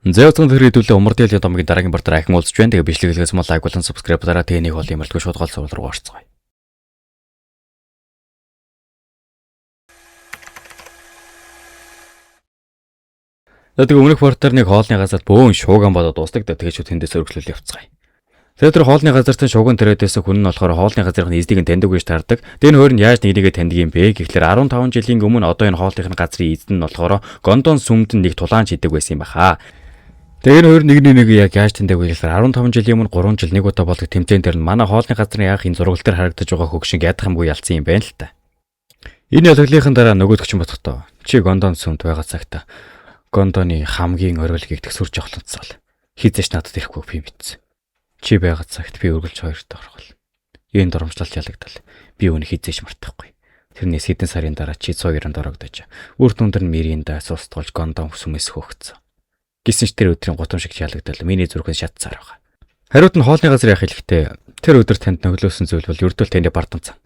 Зэвцэн тэр хэдүүлээ умардэлын домгийн дараагийн бартаар ахин уулзч байна. Тэгээ бичлэглээс мөн лайк болон subscribe дараа тэнийг бол юмралгүй шууд гол сурвал руу орцгоё. Тэгээ өмнөх бартаар нэг хоолны газарт бөөн шууган бодоод дуустдаг. Тэгээ шууд тэндээс өргөжлөл явцгаая. Тэгээ тэр хоолны газарт шууган төрөөдөөс хүн нь болохоор хоолны газрын эздийг нь таньдаг гэж таардаг. Тэр нь хойно яаж нэгнийгээ таньдаг юм бэ гэхлээр 15 жилийн өмнө одоо энэ хоолныхын газрын эзэн нь болохоор гондон сүмдэнд нэг тулаанч хийдэг байсан юм баха. Тэгээ нэг яг яаж таньдаг вэ гэхээр 15 жилийн өмнө 3 жил нэг удаа болдог тэмцээн дээр нь манай хоолны газрын яах энэ зургал дээр харагдаж байгаа хөгшин ядах юмгүй ялцсан юм байна л та. Энэ ялгалынхан дараа нөгөөдөгч юм бодохдоо чи гондон сүмд байгаа цагта гондоны хамгийн орилгийг төсөрж жохлонцол хизээш надад ирэхгүй би мэдсэн. Чи байгаа цагт би өргөлж хоёрт орхол. Энэ доромжлалт ялагдал. Би үүнийг хизээш мартахгүй. Тэрнээс хэдэн сарын дараа чи 102-нд орогдож үр дүндэр нь Миринда сустгуулж гондон сүмээс хөөгцсөн. Гисэн ч тэр өдрийн гутам шиг ялагдал. Миний зүрхэн шатцаар байгаа. Хариуд нь хоолны газар яах хэлэхдээ тэр өдөр танд нөглөөсөн зүйл бол ердөө таны бардамцсан.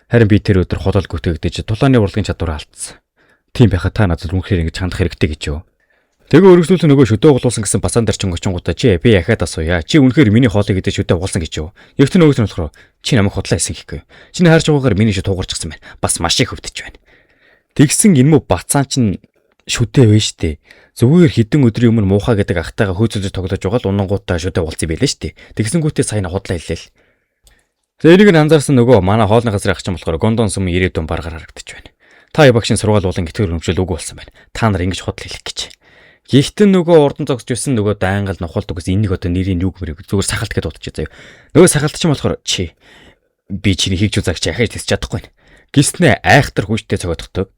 Харин би тэр өдөр холол гүтгэгдэж тулааны урлагийн чадвар алдсан. Тийм байхад та надад үнэхээр ингэж хандах хэрэгтэй гэж юу? Тэгээ өргөжлүүлэн нөгөө шүдөө угуулсан гэсэн басан дээр чонгочонгуудаа чи би яхаад асууя. Чи үнэхээр миний хоолыг идэж шүдөө угуулсан гэж юу? Ягт нөгөөт нь болохоор чи намайг худлаа хийсэн гэхгүй. Чиний харж байгаагаар миний шүд тугарчихсан байна. Бас маш их хөвдөж байна. Тэгсэн энэ мө бацаан чин шүдээ вэ штэ. Зүгээр хідэн өдрийн өмнө муухай гэдэг ахтайгаа хөөцөлж тоглож байгаа л унангуудаа шүдээ уулцсан байлээ штэ. Тэгсэнгүүтээ сайн худлаа хэлээ л. Тэгээ энийг нь анзаарсан нөгөө манай хоолны газрын ах чинь болохоор гондон сүм ирээдүйн баргаар харагдаж байна. Та багшийн сургаал болон итгэр хөрөмжөл үг болсон байна. Та нар ингэж худал хэлэх гэж. Гэхдээ нөгөө урдан зогсож байсан нөгөө дайнгал нухалдаг гэсэн энийг одоо нэрийн юу гэмэрэг зүгээр сахалт гэдээ дуудчих заяа. Нөгөө сахалт чинь болохоор чи би чиний хийгч үзагч яхаж тэсч чадахгүй нэ. Гиснэ айхтар хүчтэй цогоодохтой.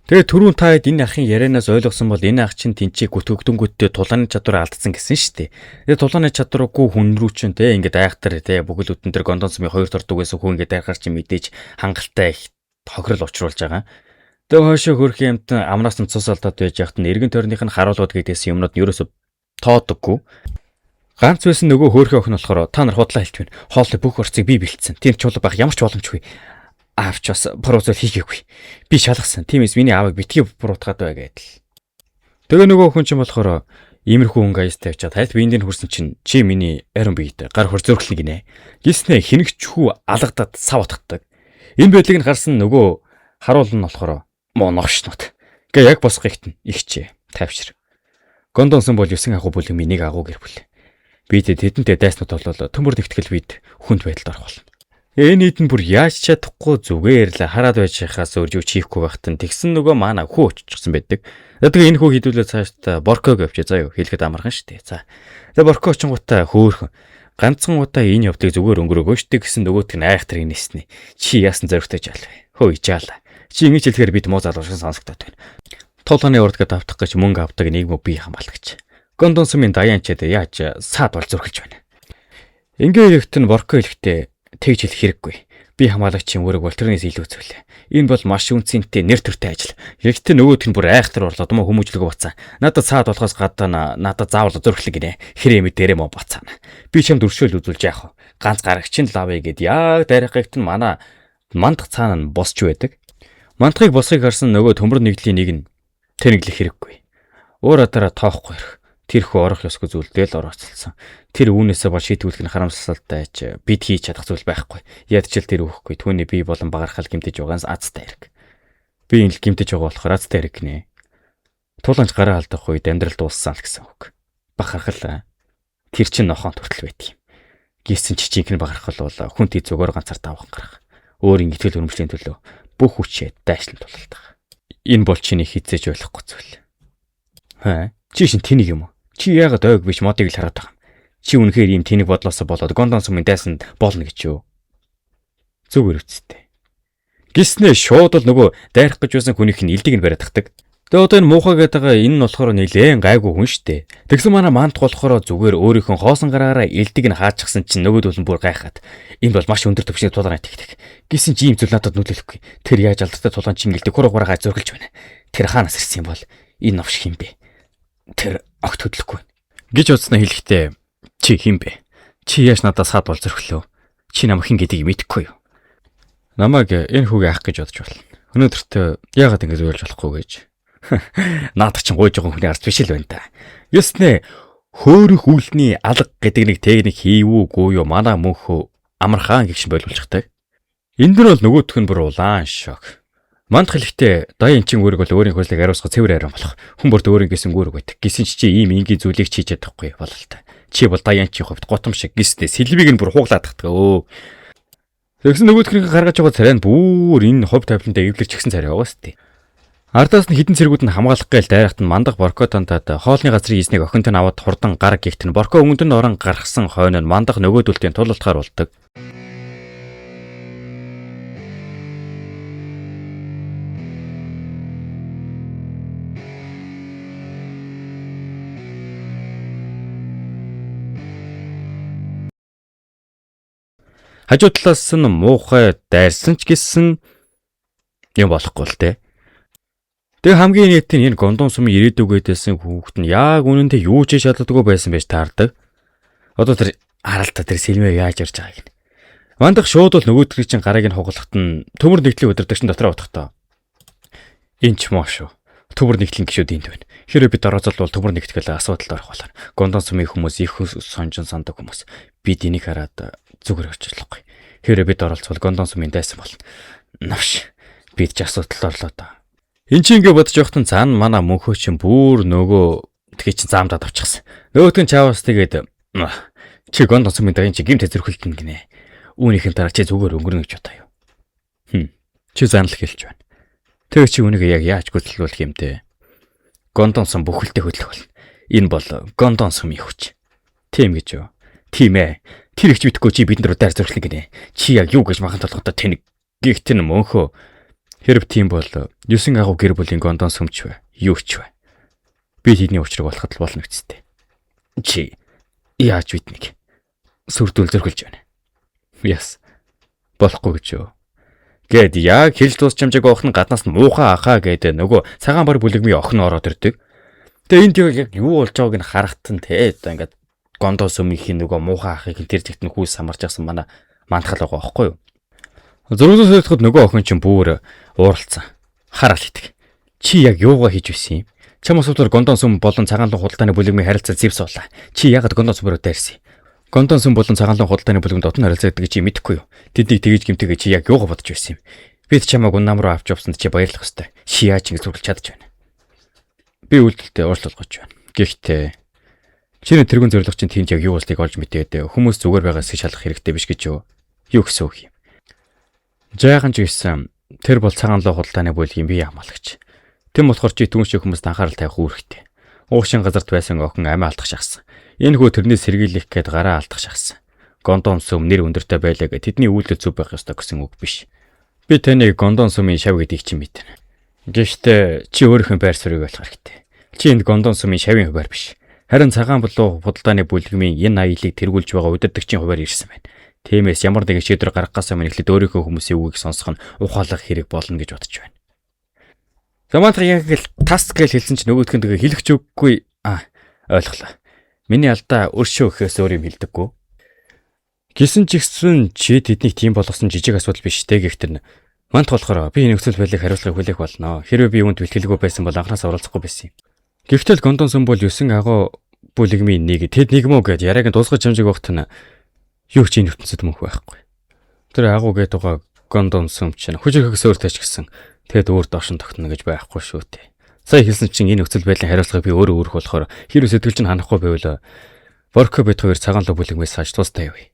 Тэгээ түрүүн та хэд энэ ахын ярианаас ойлгосон бол энэ ах чинь тэнцээ гүтгдөнгөттэй тулааны чадвар алдсан гэсэн штэ. Тэгээ тулааны чадваргүй хүн рүү чинь те ингээд айхтар те бүхэл бүтэн дээр гондон сумын хоёр тордог байсан хүн ингээд айхаар чи мэдээж хангалттай их хохирол учруулж байгаа. Тэгээ хойшоо хөрх юмт амнаас нь цус алдаад байж яхад нь эргэн тойрных нь харуулууд гэдээс юмнууд нь ерөөсө тоодоггүй. Ганц байсан нөгөө хөөрхөн охин болохоор та нар худлаа хэлж байна. Хоолны бүх орцыг би бэлдсэн. Тийм ч бол байх ямар ч боломжгүй. Аавч бас буруутал хийгээгүй. Би шалгасан. Тиймээс миний аавыг битгий буруутгаад байгаа гэдэл. Тэгээ нөгөө хүн чинь болохоор иймэрхүү хүн гайс тавьчаад хайлт биендээ хүрсэн чинь чи миний ариун биетэй гар хөр зөрөхлөг гинэ. Гиснэ хинэгчхүү алгадаад сав утгадаг. Энэ байдлыг нь харсан нөгөө харуул нь болохоор моногшнууд. Гэ яг босгохыгт нь ихчээ. Тайвшир. Гондонсон бол 9 агуу бүлэг минийг агуу гэр бүл. Бид тэдэнтэй дайснууд болол төмөр нэгтгэл бид хүнд байдалд орох болно. Энэ нийт нь бүр яаж чадахгүй зүгээр л хараад байж хахаас өөр юу хийхгүй байхад нь тэгсэн нөгөө маана хүү оччихсан байдаг. Тэгээ энэ хүү хідүүлээ цаашдаа борког авчи заа юу хэлэхэд амархан штэ. За. Тэгээ борко очингуудаа хөөхөн. Ганцхан удаа энэ явдлыг зүгээр өнгөрөөгөө штэ гэсэн нөгөөтг нь айхтар инээснэ. Чи яасан зоригтой жаалвэ. Хөөе жаалаа. Чи ингэж хэлэхээр бид муу залуушин сонсогдоод байна. Тулааны урдгад авах гэж мөнгө авдаг нэг мө бие хамгаалагч. Гондон сумын даяанчад яаж саад бол зөрхөлж байна. Ингээ хэлэхэд нь борко хэлэхдээ тэгж хэлэх хэрэггүй. Би хамгаалагчийн үүрэг бол тэрнээс илүү зүйл. Энэ бол маш үнцэнтэй нэр төртэй ажил. Ягт нөгөөдх нь бүр айхтар орлоод мө хүмүүжлэгөө бацаа. Надад саад болохоос гадна надад заавал зөрхлөг гинэ. Хэрэмэ дээрээ мө бацаана. Би чамд өршөөл үзүүлж яах вэ? Ганц гарагчин лавэ гэд яг дарихагт нь манай мандах цаана нь босч байдаг. Мандахыг босхийг харсан нөгөө төмөр нэгдлийн нэг нь тэнэглэх хэрэггүй. Уураа дараа тоохгүй ирэх. Тэрхүү орох ёсгүй зүйлдээ л орооцолсон. Тэр үүнээсээ бол шийтгүүлэх нь харамсалтай ч бид хийж чадах зүйл байхгүй. Ядчил тэр өгөхгүй. Түүний бие болон багархал гимтэж байгаанс азтай хэрэг. Би энэ л гимтэж байгаа болохоор азтай хэрэг нэ. Туланч гараа алдах үед амьдрал дууссан л гэсэн үг. Бахархал тэр чин нохоон төртөл байдаг юм. Гисэн чичинхэн багархал бол хүнтэй зүгээр ганцаар давхан гарах. Өөрийн итгэл өрөмжлийн төлөө бүх хүчээ дайшлан тулалдаг. Энэ бол чиний хизээж ойлгохгүй зүйл. Чи шин тэнийг юм уу? Чи яагаад ойг биш модыг л хараад байгаа юм? Чи үнэхээр ийм тэнийг бодлоосоо болоод гондон сумын дайсанд болно гэж юу? Зүгээр үсттэй. Гиснэ шууд л нөгөө дайрах гэж байсан хүнийх нь илдэг нь бариад тахдаг. Тэгээ одоо энэ муухай гэдэг энэ нь болохоор нэлээн гайгүй хүн штэ. Тэгсэн манай маант болохоор зүгээр өөрийнхөө хоосон гараараа илдэг нь хаачихсан чинь нөгөөдөл нь бүр гайхаад энэ бол маш өндөр түвшний тулаанаа тэгдэг. Гисэн чи ийм зүйл надад нөлөөлөхгүй. Тэр яаж алдартай тулаан чинь илдэг хуруугаараа зөргөлж байна. Тэр хаанаас ирсэн юм бол энэ новш хин бэ? Тэр огт хөдлөхгүй гэж утснаа хэлэхдээ чи хин бэ? Чи яаж надаас саад бол зөрхлөө? Чи намайг хин гэдгийг мэдэхгүй юу? Намайг энэ хүүгээ ах гэж бодож байна. Өнөөдөртөө яагаад ингэж уйлж болохгүй гэж Наадах чинь гуйж байгаа хүний ард биш л байна та. Ёснэ хөөрөх үлдний алга гэдэг нэг техник хийвүүгүй юу манай мөнхөө амархан гихшин боловлчихдаг. Энд дэр бол нөгөөх нь бүр улаан шок. Манд хэлэхдээ даян чин үүрэг бол өөрийн хөлийг ариусгах цэвэр арим болох. Хүн бүрд өөрийн гисэн үүрэг байдаг. Гисэн чи ийм ингийн зүйлийг хийж чадахгүй бололтой. Чи бол даян чи хувьд готом шиг гиснээ сэлбийг нь бүр хуглаад тахдаг өө. Тэгсэн нөгөөдхрийг гаргаж байгаа царай нь бүр энэ хов тавилантай эвлэрч гисэн царай байгаа сте. Ардаас нь хідэн цэргүүд нь хамгаалах гээл дайрахт нь мандах борко тантаад хоолны газрын эснийг охинтой нь аваад хурдан гар гихт нь борко өнгөнд нь орон гаргасан хойно нь мандах нөгөөдөлтийн тулалтахаар болдог. Хажуу талаас нь муухай дайрсан ч гэсэн юм болохгүй л те. Тэгээ хамгийн нийтийн энэ гондон сум ирээдүгээдсэн хүүхэд нь яг үнэндээ юу ч шалддаггүй байсан байж таардаг. Одоо тэр харалтаа тэр сэлмээ яаж ирж байгааг нь. Мандах шууд бол нөгөөдрийн чинь гарааг нь хугалахт нь төмөр нэгтлийн удирдагч дотроо утгатай. Энэ ч моо шүү. Төмөр нэгтлийн гişүүд энд байна. Хэрэв бид орооцол бол төмөр нэгтгэл асуудалд орох болоо. Гондон сумын хүмүүс их сонжин сандаг хүмүүс. Бид энийг хараад зүгээр очлоогүй. Хэрэв бид оролцвол гондон сумын дайсан болно. Навш. Бид ч асуудалд орлоо доо. Энд чи ингэ бодож явахтан цаана манай мөнхөө чинь бүр нөгөө тэгээ чи заамдаад авчихсан. Нөгөөдг нь чаавас тэгээд чи гондон сумын дайсан чи гимт зэрхүүлтэн гинэ. Үүнийхэн дараа чи зүгээр өнгөрнө гэж бодоо юу. Чи занал хэлж байна. Тэгээ чи үүнийг яг яаж гүйцэлүүлэх юм те. Гондон сум бүхэлдээ хөдлөх болно. Энэ бол гондон сумын хүч. Тийм гэж юу? Тийм ээ. Тэр ихч битгүй чи бид нар дайр зөрхлөн гинэ. Чи яг юу гэж махан толготой тэнэг гихт нь мөнхөө. Хэрв тийм бол 9 агуу гэр бүлийн гондон сүмч вэ? Юу ч вэ? Би тэдний учрыг болоход л болно гэжтэй. Чи яаж биднийг сүрдүүл зөргөлж байна? Яс. Болохгүй гэж юу? Гэт яг хэлж дуусчамжааг охин гаднаас нь муухай ахаа гэдэг нөгөө цагаан бар бүлэгмийн охин ороод ирдэг. Тэгээ энд яг юу болж байгааг нь харахтан те ингээд гондон сүмийн нөгөө муухай ахыг тэр зэгтэн хүүс самарч явсан манай мандахал байгаа байхгүй юу? Зургаас хэлэхэд нөгөө охин чинь бүр ууралцсан. Хараал идэг. Чи яг юугаа хийж байсан юм? Чам асуудал гондон сүм болон цагаан лун худалдааны бүлэгмийн харилцаа зэвс болоо. Чи ягаад гондон сүмөөр дайрсан юм? Гондон сүм болон цагаан лун худалдааны бүлэгмийн дотны харилцаа гэдэг чи мэдэхгүй юу? Тэднийг тэгэж гэмтэйгээ чи яг юугаа бодож байсан юм? Бид чамайг унам руу авч явсанд чи баярлах ёстой. Чи яаж ингэ зүрхэлж чадж байна? Би үйлдэлтэй уурлуулгаж байна. Гэхдээ чиний тэргүүн зорилго чинь тэнд яг юу болтыг олж мэдээд хүмүүс зүгээр байгаас шалах хэрэгтэй биш гэж юу? Юу гэсэн үг юм? Жаахан ч гэсэн тэр бол цагаан луу худалдааны бүлгийн бие хамгаалагч. Тэм болохоор чи түн шиг хүмүүст анхаарал тавих үүрэгтэй. Уушин газарт байсан охин амиа алдах шахсан. Энэ хүү тэрнээс сэргийлэх гээд гараа алдах шахсан. Гондон сүм нэр өндөртэй байлаа гэ тэдний үйлдэл зүв байх ёстой гэсэн үг биш. Би таныг гондон сүмийн шав гэдгийг чи мэднэ. Гэхдээ чи өөрийнхөө байр суурийг ойлгох хэрэгтэй. Чи энд гондон сүмийн шавийн хуваар биш. Харин цагаан луу худалдааны бүлгийн энэ аялыг тэргүүлж байгаа удирдагчийн хуваар ирсэн байна. Тиймээс ямар нэгэн шийдвэр гаргахаас өмнө эхлээд өөрийнхөө хүмүүсийн үгийг сонсох нь ухаалаг хэрэг болно гэж бодож байна. Замантар яг л тас гэж хэлсэн чинь нөгөөдх нь тэгээ хэлэх ч үггүй ойлголоо. Миний алдаа өршөө гэхээс өөр юм хэлдэггүй. Гисэн ч гэсэн чи тэднийг тийм болгосон жижиг асуудал биш те гэхдээ мант болохоор би энэ нөхцөл байдлыг хариуцлагыг хүлээх болно. Хэрвээ би үүнд бэлтгэлгүй байсан бол анханаас оролцохгүй байсан юм. Гэхдээ гондон сүм бол 9 агуу бүлэгмийн нэг тэд нэг мөө гэд яриаг нь дуусгаж хамжиг багт нь юу ч энэ ертөнцид мөнх байхгүй. Тэр агуу гэдэг байгаа гондон сүм чинь хүчирхэгс өөртөө ч гэсэн тэгэд өөр доошин тогтно гэж байхгүй шүү дээ. Сая хэлсэн чинь энэ нөхцөл байдлын хариуцлагыг би өөрөө өөрөх болохоор хэрвээ сэтгэл чинь ханахгүй байвал Борко бид хоёр цагаан луу бүлэгмээс хаж тустай явъя.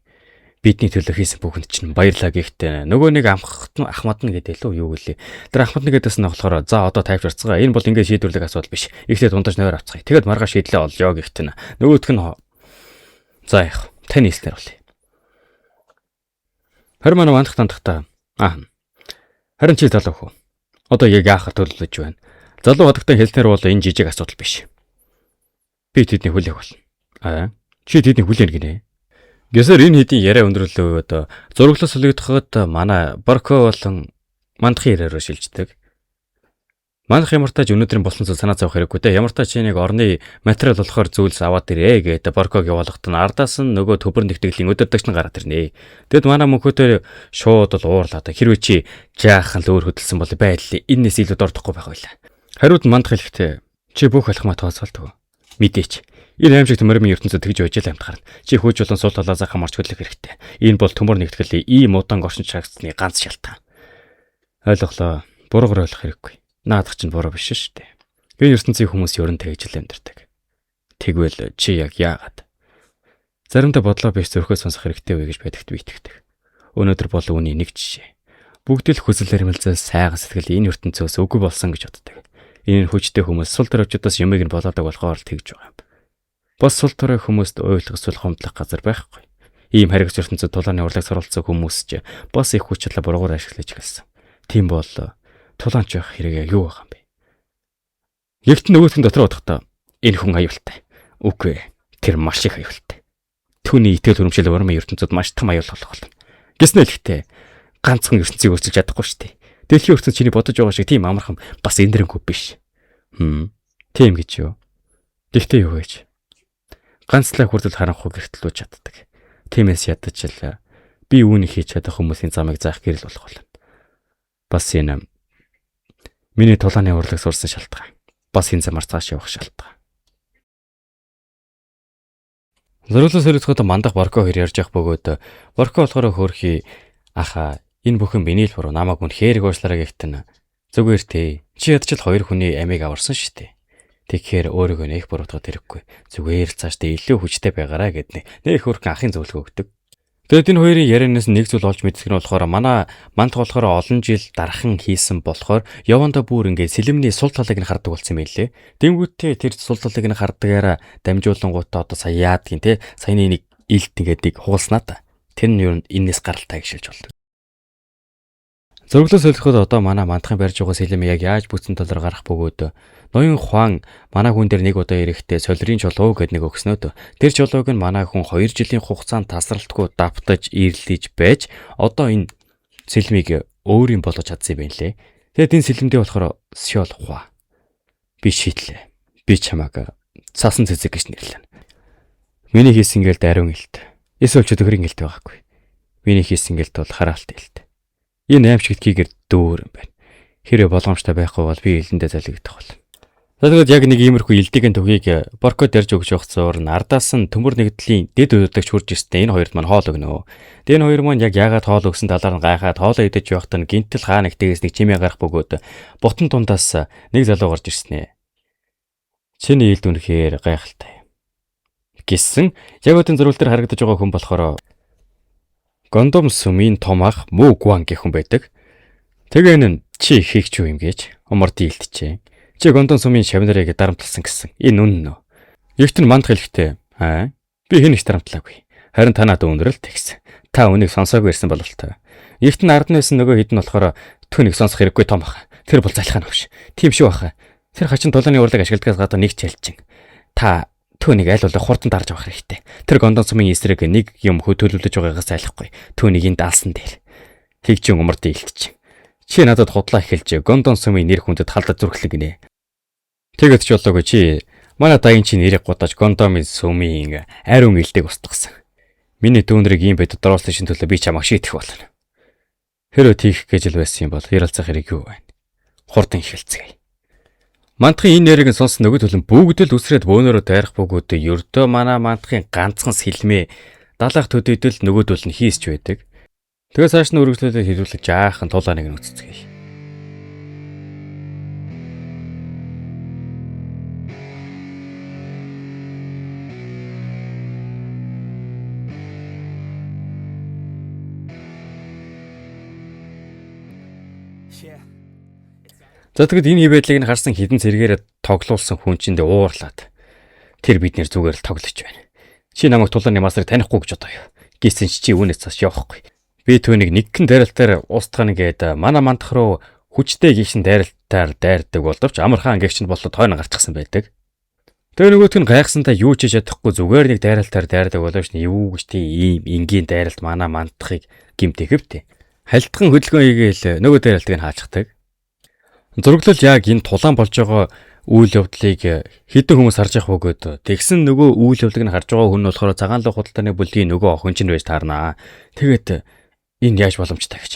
Бидний төлөө хийсэн бүхэнд чинь баярлаа гэхдээ нөгөө нэг ахмад нь гэдэг лөө юу гэлээ. Тэр ахмад нь гэдээс нь болохоор за одоо тайвч орцгаа. Энэ бол ингээд шийдвэрлэх асуудал биш. Ихтэй дундаж нойр авцгаая. Тэгэд маргаа шийдлээ олё гэхдээ нөгөөх нь за яах. Таны хэлснээр болъё. Харин манай мандах тандахтаа харин чи залуу хөө. Одоо яг яахаар төлөвлөж байна. Залуу хадагтай хэлснээр бол энэ жижиг асуудал биш. Би тэдний хүлээх болно. Чи тэдний хүлээнэ гинэ. Гэсээр энэ хэдийн яриа өндөрлөө үед зураглал солигдоход манай Борко болон мандахын яриараа шилждэг. Мандах ямартаа ч өнөөдрийн болсон зүйл санаа зовох хэрэггүй те. Ямартаа чи нэг орны материал болохоор зүйлс аваад ирээ гэдэг Борког явуулахад нь ардаас нь нөгөө төбөр нэгтгэлийн өдөрдөгч нь гараад ирнэ. Тэгэд манай мөнхөдөө шууд бол уурлаад хэрвээ чи жаахан л өөр хөдөлсөн бол байл энэс илүү дордохгүй байх байлаа. Хариуд мандах хэлэхдээ чи бүх алхмаа тооцоолдог. Мэдээч. Энэ аимшиг төмөрмийн ертөнцид тэгж байж л амьд гарна. Чи хөөж болон сул талаас хамаарч хөдлөх хэрэгтэй. Энэ бол төмөр нэгтгэлийн ийм удаан оршин чагсны ганц шалтгаан. Ойлголоо. Буруугаар ойлгох хэрэггүй. Наадах чинь буруу биш шүү дээ. Энэ ертөнцийн хүмүүс ерөн тэгж л амьдардаг. Тэгвэл чи яг яагаад? Заримдаа бодлоо биш зөрхөө сонсох хэрэгтэй вэ гэж байдагт би итгэдэг. Өнөөдөр бол үүний нэг жишээ. Бүгд л хүсэл эрмэлзэл сайхан сэтгэл энэ ертөнцөөс үгүй болсон гэж боддог. Энэ хүчтэй хүмүүс сул төрөвчдөөс юмыг нь болоодог болохоор л тэгж байгаа юм. Бос сул төрөө хүмүүст ойлгох эсвэл хомдлох газар байхгүй. Ийм харигч ертөнцид тулааны урлаг суралцсан хүмүүс ч бас их хүч чадлаа буруугаар ашиглаж гэлсэн. Тийм бол тулаанч байх хэрэг юу байгаа юм бэ? Ягт нөгөөтгөн дотор бодохдоо энэ хүн аюултай. Үгүй ээ. Тэр маш их аюултай. Түүний итгэл хөрөмжл урмын ертөнцид маш том аюул болох болно. Гэснээр л ихтэй ганцхан ертөнцийг өөрчилж чадахгүй шүү дээ. Дэлхийн ертөнц чиний бодож байгаа шиг тийм амархан бас эндэрэнгүй биш. Тийм гэж юу? Гэхдээ юу гэж? Ганцлаа хүртэл харанхуй гэртлүүлж чаддаг. Тиймээс ядаж л би үүнийг хийж чадах хүмүүсийн замыг заах гэрэл болох болно. Бас энэ миний тулааны урлаг сурсан шалтгаан. Бас энэ замаар цааш явах шалтгаан. Зориулсан солилцоход мандах Борко хоёр ярьж явах бөгөөд Борко болохоор хөөрхий аха энэ бүхэн миний л буруу намайг үнэхээр уушлаараа гихтэн зүгээр тий чи ядч л хоёр хүний амийг аварсан шүү дээ. Тэгэхээр өөрийгөө нэх буруутгах хэрэггүй. Зүгээр л цаашдаа илүү хүчтэй байгаараа гэд нэг хөөрхөн ахын зөвлөгөө өгдөг. Тэгэд энэ хоёрын ярианаас нэг зүйл олж мэдэх нь болохоор манай мандах болохоор олон жил дарахан хийсэн болохоор явандаа бүр ингээд сэлэмний сул талыг нь хардаг болсон юм байлээ. Тэнгүүтээ тэр сул талыг нь хардгаараа дамжуулангуудаа одоо сая яадгийн те саяны нэг илт ингээд нэг хуулснаа та. Тэр нь юу энэс гаралтай гişэлж болдог. Зөрөглөө солиход одоо манай мандахын барьж байгаа сэлэм яг яаж бүтэн талаар гарах бөгөөд ноён Хуан манай хүн дээр нэг удаа ирэхдээ солирын чулуу гэд нэг өгснөөд тэр чулууг нь манай хүн 2 жилийн хугацаанд тасралтгүй давтаж ирлэж байж одоо энэ сэлмийг өөрийн болгож чадсан юм байна лээ. Тэгэд энэ сэлэмдээ болохоор Сёл Хуа. Би шийдлээ. Би чамааг цаасан цэцэг гэж нэрлэнэ. Миний хийсэн гэлд ариун илт. Эсвэл ч төгрийн илт байгаагүй. Миний хийсэн гэлд бол хараалт илт. Энэ аимшигт кигэр дөөр юм байна. Хэрэг болгоомжтой байхгүй бол би илэндээ залгидах болно. Тэгэд яг нэг иймэрхүү илдийн төгийг Борко дэрж өгч явах зуур нь ардаас нь төмөр нэгдлийн дэд удирдагч хурж ирсэн энэ хоёрт маань хоол өгнө. Энэ хоёр маань яг яагаад хоол өгсөн талаар нь гайхаад хоолоо идэж явахт нь гинтэл хаа нэгтээс нэг чимээ гарах бөгөөд бутан дундаас нэг залуу гарч ирсэн ээ. Чиний илд үнэхээр гайхалтай. Гэсэн яг өдөн зөрүүл дээр харагдаж байгаа хүн болохоор Гондом сүмийн том ах Мүү Гуан гэх хүн байдаг. Тэгээ энэ чи хийх юу юм гэж умард илтжээ. Чи Гондом сүмийн шавнарыг дарамтлсан гэсэн. Энэ үнэн үү? Эгт нь манд хэлэхдээ би хэн их дарамтлаагүй. Харин танаад өнөрөл тэгсэн. Та үнийг сонсоогүй ирсэн бололтой. Эгт нь ард нь байсан нөгөө хідэн болохоор түүнийг сонсох хэрэггүй том ах. Тэр бол залхаан авш. Тийм шүү ах. Тэр хачин тулааны урлаг ашигладагаас гадаа нэг чалчин. Та түүнийг аль болох хурдан дарж авах хэрэгтэй. Тэр Гондон сүмийн эсрэг нэг юм хөтөлүүлж байгаагаас айлахгүй. Түүнийг энд даасан дээр. Тэгж умард илтчих. Чи надад худлаа эхэлж Гондон сүмийн нэр хүндэд халдаж зүрхлэг гинэ. Тэгэд ч болоогүй чи манай дайын чи нэрийг гутаж Гондомын сүмийн ариун илтийг устгасан. Миний түүнрийг ийм байд дөрөөслөж шин төлөө би чамайг шийдэх болно. Хэрвээ тийх гэж л байсан юм бол ярилцах хэрэг юу байна? Хурдан эхэлцгээе. Мандахын энэ нэрийг сонсон нөгөө төлөн бүгд л үсрээд бөөнөрөө дайрах бөгөөд ердөө манай мандахын ганцхан сэлмээ далайх төдийдэл нөгөө төлн хийсч байдаг. Тэгээс хааш нь үргэлжлүүлээд хэрүүлж жаахан тулааныг нь үцэцгээе. За тэгэд энэ байдлыг нь харсан хідэн зэрэгээрээ тоглуулсан хүн чинь уурлаад тэр бид нэр зүгээр л тоглож байна. Чи намайг тулааны масрыг танихгүй гэж бодоо юу? Гэсэн чи үүнээс цааш явахгүй. Би түүнийг нэгэн дайралтаар устгана гээд манай мандах руу хүчтэй гихшин дайралтаар дайрдаг боловч амархан гихшин болоод хойно гарчихсан байдаг. Тэгээ нөгөөтг нь гайхсантай юу ч хийж чадахгүй зүгээр нэг дайралтаар дайрдаг боловч юу гэж тийм энгийн дайралт манай мандахыг гимтэхэвтэй. Хальтхан хөдөлгөөн хийгээл нөгөө дайралтыг нь хаачдаг. Зураглал яг энэ тулаан болж байгаа үйл явдлыг хэдэн хүмүүс харж явах бөгөөд тэгсэн нөгөө үйл явдлыг нь харж байгаа хүн нь болохоор цагаанлаг худалдааны бүлгийн нөгөө охин чинь байж таарнаа. Тэгээд энэ яаж боломжтой гэж.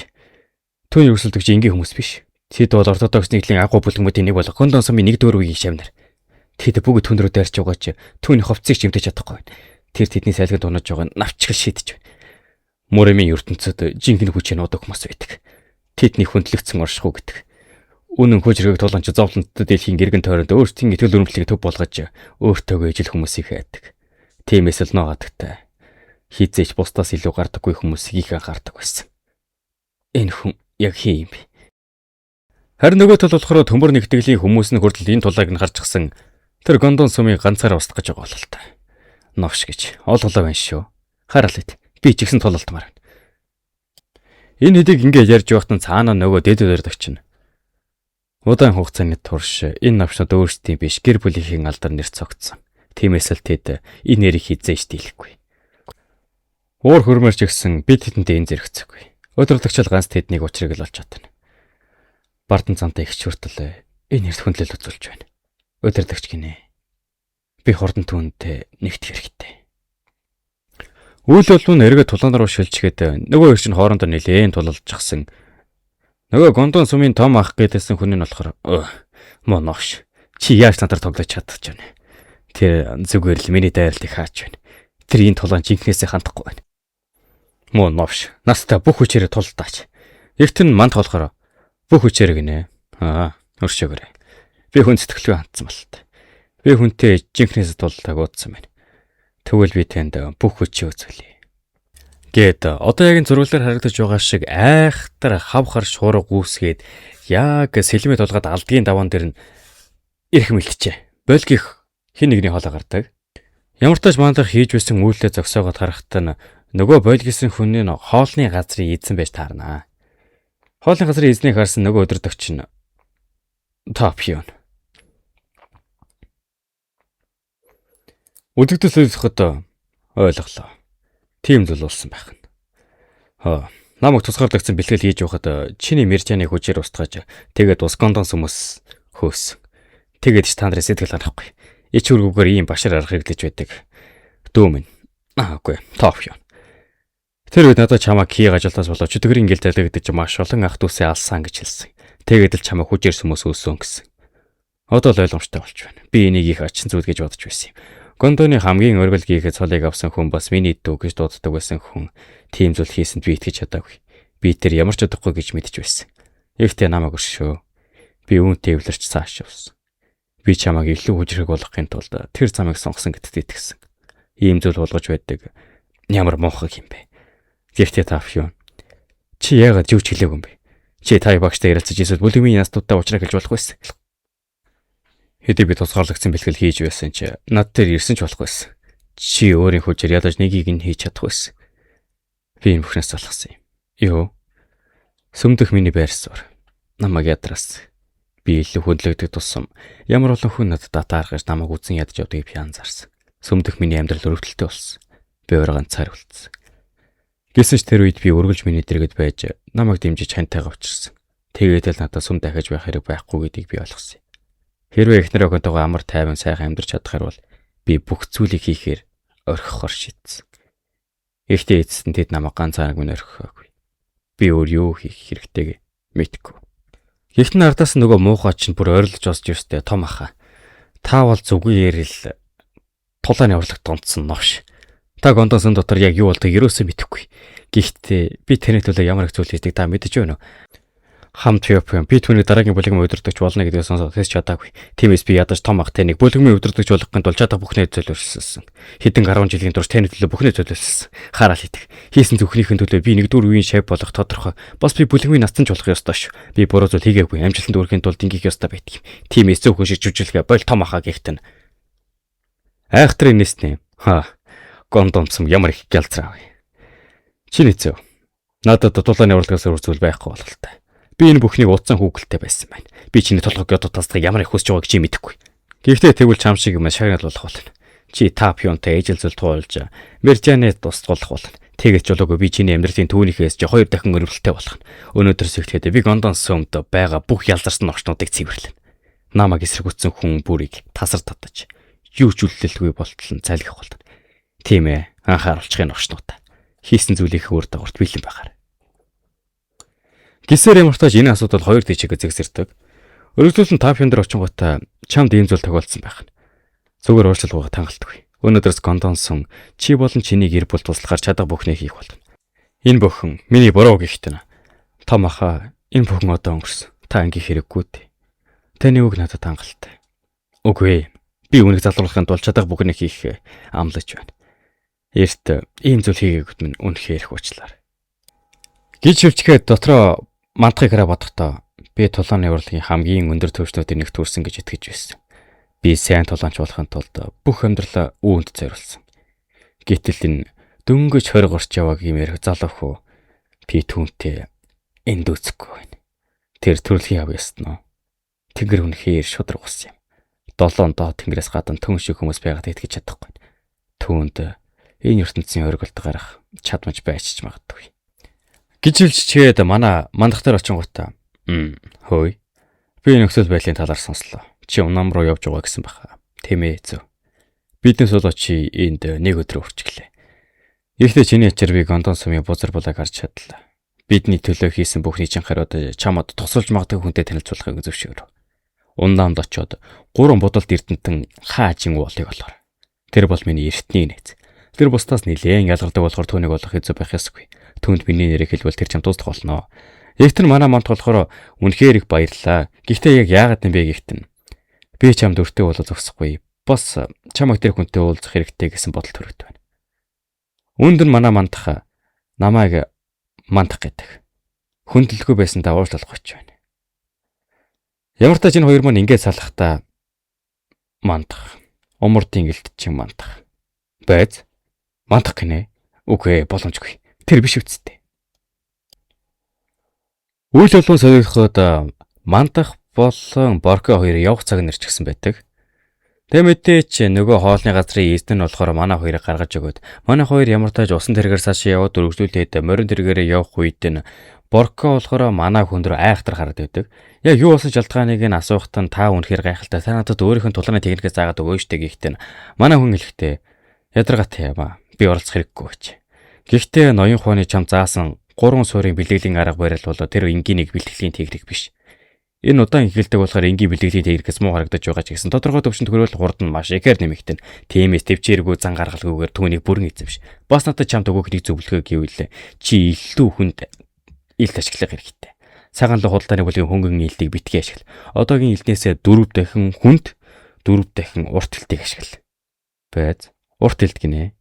Түүний өрсөлдөгч энгийн хүмүүс биш. Тэд бол ортодокс нэгдлийн агуу бүлгэмүүдийн нэг болох Гондон сумын 1-р үеийн шавнар. Тэд бүгд түн рүү дайрч байгаа ч түүний хувцсыг чимтэж чадахгүй байна. Тэр тэдний сайлганд унаж байгаа нь навчгал шийдэж байна. Мөремийн ертөнцид жинхэнэ хүчээ нуудаг хүмүүс байдаг. Тэдний хүндлэгдсэн оршихуй гэдэг. Үнэн хөжрөгийг туланч зовлонттой дэлхийн гэргэн тойронд өөрсдийн итгэл үнэмшлийг төв болгож өөртөөгөө ижил хүмүүсийг хайдаг. Тиймээс л ногоодагтай. Хизээч бусдаас илүү гардаггүй хүмүүсийг их анхаардаг байсан. Энэ хүн яг хин юм бэ? Харин нөгөө тал болохоор төмөр нэгтгэлийн хүмүүс нь хүртэл энэ тулайг нь харж гсэн тэр Гондон сумын ганцаараа устгах гэж байгаа болол та. Новш гэж олголоо байна шүү. Хараалт. Би ч ихсэн тулалтмаар байна. Энэ хэдийг ингээ ярьж явахт нь цаанаа нөгөө дэд өдөрдөг чинь. Удаан хугацааны турш энэ навчнууд өөрсдийн биш гэр бүлийнхэн алдар нэр цогцсон. Тиймээс л тэд энэ нэрийг хизээж дийлэхгүй. Уур хөрмөрч гисэн бид тэдэндээ энэ зэрэгцээгүй. Өдөрдөгчл ганц тэднийг учрыг л олж чадна. Бардан цамтай их хүртэл энэ нэрт хүндлэл үзүүлж байна. Өдөрдөгч гинэ. Би хурдан түүнтэй нэгт хэрэгтэй. Үйл болон эргээ тулаан руу шилжихэд нөгөө их чинь хоорондоо нэлээн тулалжчихсан. Нөгөө Гондон сумын том ах гэдсэн хүн нь болохоор монош чи яаж надаар тоглож чадчих вэ? Тэр зүгээр л миний дайралтыг хаач байна. Тэр энэ тулаан жинхнээсээ хандахгүй байна. Монош настай бүх хүчээрээ тулдаач. Игт нь манд болохоор бүх хүчээр гинэ. Өршөөгөрэй. Би хүн сэтгэлгүй хандсан болтой. Би хүнтэй жинхнээс тулдааг уудсан байна. Тэгвэл би танд бүх хүчээ үзүүлье. Гэт одоо яг зурглаар харагдаж байгаа шиг айхтар хавхар шуурга гүйсгээд яг сэлмээ толгойд алдгийн даваан дээр нь ирэх мэлтжээ. Болгих хин нэгний хоолой гардаг. Ямар ч тач мандах хийж байсан үйлдэл зогсоогоод харахад нь нөгөө болгисэн хүний хоолны газрын эзэн байж таарнаа. Хоолны газрын эзнийг харсан нөгөө өдөрдөгч нь топ юм. Үдэгдэл хэлэхэд ойлголоо. Тийм зүйл болсон байх нь. Намайг тусгаарлагдсан бэлтгэл хийж явахад чиний Мэржаны хүчээр устгаж тэгээд ус Гондон сүмс хөөсөн. Тэгээд ч та нарын сэтгэл ханахгүй. Ич үргүүгээр ийм башар арга хэрэглэж байдаг. Дүү минь. Үгүй, топ юм. Тэр үед надад чамаа кийг ажилтаас болоод чөтгөрийн ингээл залгагдаж маш олон ах дүүсээ алсан гэж хэлсэн. Тэгээд л чамаа хүчээр сүмс өөсөн гэсэн. Одоо л ойлгомжтой болж байна. Би энийг их ачин зүйл гэж бодож байсан юм. Гондоны хамгийн өргөл гихэд цолыг авсан хүн бас миний дүү гэж дууддаг байсан хүн. Тийм зүйл хийсэнд би итгэж чадаагүй. Би тэр ямар ч удахгүй гэж мэдэж байсан. Ихтэй намайг өршөө. Би үүнтэй эвлэрч цааш явсан. Би чамайг илүү хүчрэг болгохын тулд тэр замыг сонгосон гэдэгт итгэсэн. Ийм зүйл болгож байдаг. Ямар муухай юм бэ? Гэхдээ таав юу? Чи яагаад юу ч хэлээгүй юм бэ? Чи тай багштай ярилцаж эсвэл бүлгмийн ястуудтай уулзрах гэж болох байсан. Хэдий би тусгаарлагдсан бэлтгэл хийж байсан чи над дээр ирсэн ч болох байсан. Чи өөрийн хүчээр ядаж нэгийг нь хийж чадах байсан. Би энэ бүхнээс залхсан юм. Йоо. Сүмдөх миний байр суурь. Намайг ядраас. Би илүү хөдлөгдөг тусам ямар олон хүн надад татааргаж намайг үзэн ядаж явдгийг би анзаарсан. Сүмдөх миний амьдрал өрөвдөлтөй болсон. Би ургаан цаар үлдсэн. Гэсэн ч тэр үед би үргэлж миний дэргэд байж намайг дэмжиж хантайгаа учирсан. Тэгээд л надад сүм дахиж байх хэрэг байхгүй гэдгийг би ойлгосон. Хэрвээ эхнэр охинтойгоо амар тайван сайхан амьдарч чадхаар бол би бүх зүйлийг хийхээр орхихоор шийдсэн. Ихтэй эцэст нь тэд намайг ганцаараа минь орхихоогүй. Би өөр юу хийх хэрэгтэйг мэдэхгүй. Гэхдээ ардаас нөгөө муухай чинь бүр ойрлож осж ирстэй том аха. Та бол зүгээр л тулааны урлагт гонцсон новш. Та Гондонсын дотор яг юу болдгийг ерөөсөө мэдэхгүй. Гэхдээ би тэрний төлөө ямар их зүйл хийдэг та мэдэж байна уу? Хамт явах би түүний дараагийн бүлгийн удирдагч болно гэдгийг сонсоод хэлж чадаагүй. Тиймээс би ядаж том ах тэнийг бүлгийн удирдагч болгохын тулд чадах бүхнээ зөвлөсөн. Хэдэн 10 жилийн турш тэний төлөө бүхнээ зөвлөсөн. Хараал хийдэг. Хийсэн зүхнийхэн төлөө би нэгдүгээр үеийн шав болох тодорхой. Бас би бүлгийн настан ч болох ёстой шүү. Би буруу зүйл хийгээгүй. Амжилтанд хүрэхин тулд ингэх ёстой байдаг юм. Тиймээс зөв хөшиг жүжиглэгээ бол том ахаа гихтэн. Айхтрын нэснэ. Гондонцом ямар их гялцраа вэ? Чиний зөв. Надад тулааны урлагаас өөр зүйл байхгүй бололтой. Би энэ бүхнийг утсан хүүгэлтэй байсан байна. Би чиний толгойг ядуу тасдагыг ямар их хүсэж байгааг чи мэдэхгүй. Гэхдээ тэгвэл чам шиг юм шагнал болох болно. Чи тапионтой ээжил зүйл туулж, Мэржанэд тусдуулах болно. Тэгэж болоогүй би чиний амьдралын түүнийхээс 2 дахин өрөвлөлтэй болох. Өнөөдрөөс эхлээд би Гондон сумд байгаа бүх ялзарсан огчнуудыг цэвэрлэнэ. Намайг эсрэгүцсэн хүн бүрийг тасар татаж, юу ч үлдэлгүй болтол нь залгих болно. Тийм ээ, анхааруулчихын огчнуудаа. Хийсэн зүйлийнхээ үр дагаварт бэлэн байгаар. Гисээр ямар ч тааж энэ асуудал хоёр тийчээ зэгсэрдэг. Өргөжлүүлэн та фендер очингуудаа чамд ийм зүйл тохиолдсон байх нь. Зүгээр уучлалгүйгээ тангалтгүй. Өнөөдрөөс гондонсон чи болон чиний гэр бүл туслахаар чадах бүхнээ хийх болно. Энэ бүхэн миний буруу гихтэн. Том ахаа энэ бүхэн одоо өнгөрсөн. Та анги хэрэггүй дээ. Таны үг надад хангалттай. Үгүй. Би үүнийг залруулахын тулд чадах бүхнээ хийх амлаж байна. Эрт ийм зүйл хийгээгүйд минь үнэхээр их уучлаарай. Гэж хөвчгээд дотроо мандахыг хараа бодохдоо би тулааны урлагийн хамгийн өндөр түвшнүүдийн нэг төрсөн гэж итгэж байсан. Би сайн тулаанч болохын тулд бүх амьдралаа үүнд зориулсан. Гэтэл энэ дөнгөж 20 горч яваагийн ярих залуухуу би түүнтэй энд үцэхгүй байна. Тэр төрөлхийн яв яснаа. Тэнгэр үнэхээр шудраг ус юм. 7 доод тэнгэрээс гадна түн шиг хүмүүс байгаад итгэж чадахгүй. Түүнд энэ ертөнцийн оргилд гарах чадмж байж магадгүй. Гэж хэлчихээд манай мандахтар очингуудаа хөөе. Би нөхцөл байдлын талаар сонслоо. Чи унам руу явж байгаа гэсэн баха. Тийм ээ зөв. Биднес болоо чи энд нэг өдрөө үрчглээ. Ихтэй чиний ачаар би гондон сумын бузар булааг харж чадлаа. Бидний төлөө хийсэн бүхний чин хараад чамд тусалж магадгүй хүнтэй танилцуулахыг зөвшөөрөв. Ундаамд очиод 3 бодолд эрдэнтэн хаажин уулыг олоор. Тэр бол миний эртний нээз. Тэр бусдаас нэлээн ялгардаг болохоор түүнийг олох хэзээ байх ёсгүй. Түүнд миний нэрийг хэлбэл тэр чам туслах болно. Эгтэр манай манд болохоор үнэхээр их баярлаа. Гэхдээ яг яагаад юм бэ гихтэн. Би чамд өртөө болоо зогсохгүй. Бас чамайг тэр хүнтэй уулзах хэрэгтэй гэсэн бодол төрөд байна. Үүнд нь манай мандах намайг мандах гэдэг. Хүндлэхгүй байсан даа уучлах гэж байна. Ямар ч тач энэ хоёр маань ингэж салахтаа мандах. Умурдын гэлтчин мандах. Байз мандах гинэ. Үгүй боломжгүй. Тэр биш үсттэй. Үйл болгон солиход мандах болон борко хоёр явах цаг нэрч гсэн байдаг. Тэ мэдээч нөгөө хоолны газрын эзэн нь болохоор манай хоёрыг гаргаж өгөөд манай хоёр ямар тааж усан тэргээр цаашаа яваад өргөжлүүлээд морин тэргээрээ явах үед нь борко болохоор манай хүн рүү айхтар хараад байдаг. Яг юу болсон шалтгааныг нь асуухт нь та үнэхээр гайхалтай. Та надад өөрийнх нь тулааны техникээ заагаад өгөөж штэ гэхдээ манай хүн хэлэхдээ ядаргатай юм аа. Би оролцох хэрэггүй гэж. Гэхдээ ноён хооны чам заасан 3 суурийн бэлтгэлийн арга барил бол тэр энгийн нэг бэлтгэлийн техник биш. Энэ удаан ихэлдэг болохоор энгийн бэлтгэлийн техникээс муу харагдаж байгаа ч гэсэн тодорхой төвшөнд хүрвэл хурд нь маш ихээр нэмэгдэнэ. Тиймээс төвчээргүй зан гаргалгүйгээр түүнийг бүрэн эзэмш. Бас надад чамд өгөхнийг зөвлөхөө гэвэл чи илүү хүнд илт ашиглах хэрэгтэй. Цагаан луу худалдааны бүлгийн хөнгөн илтийг битгий ашигла. Одоогийн илтнээсээ 4 дахин хүнд 4 дахин урт илтийг ашигла. Байз урт илт гинэ.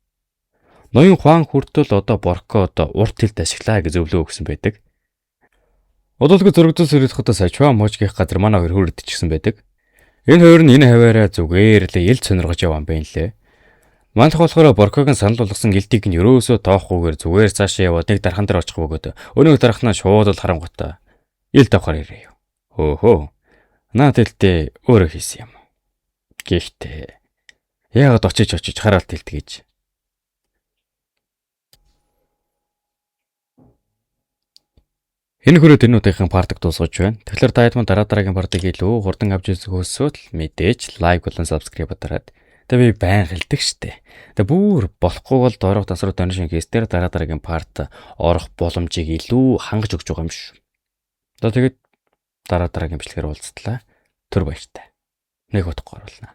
Ноён Хуан хүртэл одоо боркод урт илт ашиглаа гэж зөвлөө өгсөн байдаг. Удалгүй зөрөгдөл сэрэлхэдэ сачваа можгих газар манай хоёр хүрдчихсэн байдаг. Энэ хоёр нь энэ хаваараа зүгээр л ил сониргож явсан байна лээ. Манлах болохоор борког нь санал болгосон илтийг нь ерөөсөө тоохгүйгээр зүгээр цаашаа яваад нэг дархан дээр очих бөгөөд өнөө дарахнаа шууд л харангуйтаа ил давхаар ирээ. Хөөхөө. Наад илтээ өөрөө хийсэн юм. Гэхдээ яагаад очиж хараалт илт гэж. Энэ хүрээд энэ удаагийн партыг дуусгаж байна. Тэгэхээр та хэд мөн дараагийн партыг илүү хурдан авч үзэх хүсвэл мэдээж лайк болон subscribe дараад. Тэгээ би байн хэлдэг штэ. Тэгээ бүр болохгүй бол доорох тасруу доншин хийстээр дараагийн парт орох боломжийг илүү хангаж өгч байгаа юм шүү. За тэгээд дараагийн бичлэгээр уулзтлаа. Түр баяртай. Нэг утгагүй оруулнаа.